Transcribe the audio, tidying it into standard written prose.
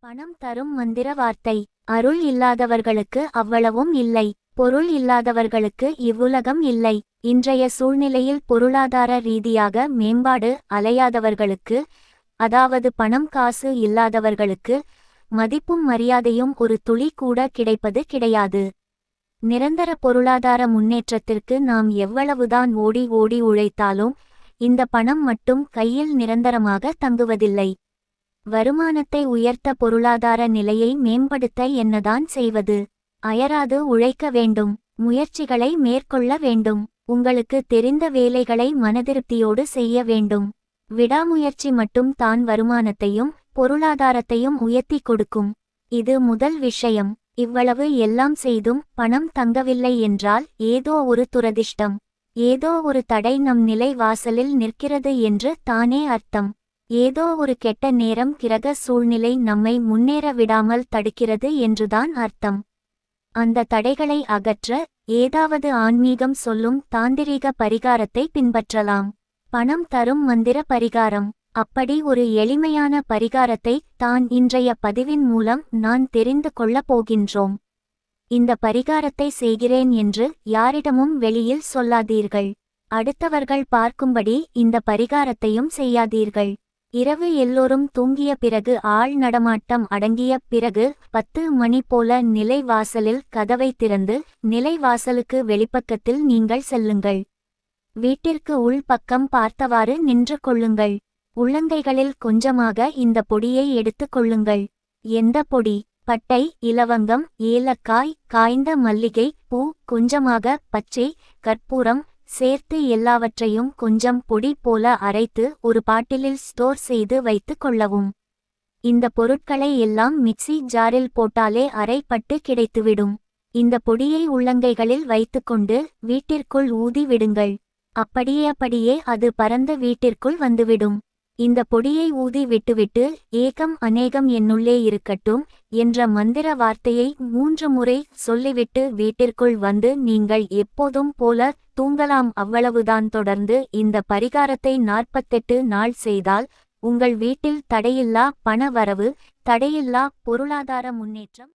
பணம் தரும் மந்திர வார்த்தை. அருள் இல்லாதவர்களுக்கு அவ்வளவும் இல்லை. பொருள் இல்லாதவர்களுக்கு இவ்வுலகம் இல்லை. இன்றைய சூழ்நிலையில் பொருளாதார ரீதியாக மேம்பாடு அலையாதவர்களுக்கு, அதாவது பணம் காசு இல்லாதவர்களுக்கு, மதிப்பும் மரியாதையும் ஒரு துளி கூட கிடைப்பது கிடையாது. நிரந்தர பொருளாதார முன்னேற்றத்திற்கு நாம் எவ்வளவுதான் ஓடி ஓடி உழைத்தாலும் இந்த பணம் மட்டும் கையில் நிரந்தரமாக தங்குவதில்லை. வருமானத்தை உயர்த்த, பொருளாதார நிலையை மேம்படுத்த என்னதான் செய்வது? அயராது உழைக்க வேண்டும். முயற்சிகளை மேற்கொள்ள வேண்டும். உங்களுக்கு தெரிந்த வேலைகளை மனதிருப்தியோடு செய்ய வேண்டும். விடாமுயற்சி மட்டும் தான் வருமானத்தையும் பொருளாதாரத்தையும் உயர்த்தி கொடுக்கும். இது முதல் விஷயம். இவ்வளவு எல்லாம் செய்தும் பணம் தங்கவில்லை என்றால் ஏதோ ஒரு துரதிர்ஷ்டம், ஏதோ ஒரு தடை நம் நிலை வாசலில் நிற்கிறது என்று தானே அர்த்தம். ஏதோ ஒரு கெட்ட நேரம், கிரக சூழ்நிலை நம்மை முன்னேற விடாமல் தடுக்கிறது என்றுதான் அர்த்தம். அந்த தடைகளை அகற்ற ஏதாவது ஆன்மீகம் சொல்லும் தாந்திரீக பரிகாரத்தை பின்பற்றலாம். பணம் தரும் மந்திர பரிகாரம். அப்படி ஒரு எளிமையான பரிகாரத்தை தான் இன்றைய பதிவின் மூலம் நான் தெரிந்து கொள்ளப் போகின்றோம். இந்த பரிகாரத்தை செய்கிறேன் என்று யாரிடமும் வெளியில் சொல்லாதீர்கள். அடுத்தவர்கள் பார்க்கும்படி இந்த பரிகாரத்தையும் செய்யாதீர்கள். இரவு எல்லோரும் தூங்கிய பிறகு, ஆள் நடமாட்டம் அடங்கிய பிறகு 10 மணி போல நிலைவாசலில் கதவை திறந்து நிலைவாசலுக்கு வெளிப்பக்கத்தில் நீங்கள் செல்லுங்கள். வீட்டிற்கு உள் பக்கம் பார்த்தவாறு நின்று கொள்ளுங்கள். உள்ளங்கைகளில் கொஞ்சமாக இந்த பொடியை எடுத்து கொள்ளுங்கள். எந்த பொடி? பட்டை, இலவங்கம், ஏலக்காய், காய்ந்த மல்லிகை பூ, கொஞ்சமாக பச்சை கற்பூரம் சேர்த்து எல்லாவற்றையும் கொஞ்சம் பொடி போல அரைத்து ஒரு பாட்டிலில் ஸ்டோர் செய்து வைத்து கொள்ளவும். இந்த பொருட்களை எல்லாம் மிக்ஸி ஜாரில் போட்டாலே அரைப்பட்டு கிடைத்துவிடும். இந்த பொடியை உள்ளங்கைகளில் வைத்துக்கொண்டு வீட்டிற்குள் ஊதி விடுங்கள். அப்படியே அது பறந்து வீட்டிற்குள் வந்துவிடும். இந்த பொடியை ஊதி விட்டுவிட்டு ஏகம் அநேகம் என்னுள்ளே இருக்கட்டும் என்ற மந்திர வார்த்தையை 3 முறை சொல்லிவிட்டு வீட்டிற்குள் வந்து நீங்கள் எப்போதும் போல தூங்கலாம். அவ்வளவுதான். தொடர்ந்து இந்த பரிகாரத்தை 48 நாள் செய்தால் உங்கள் வீட்டில் தடையில்லா பண வரவு, தடையில்லா பொருளாதார முன்னேற்றம்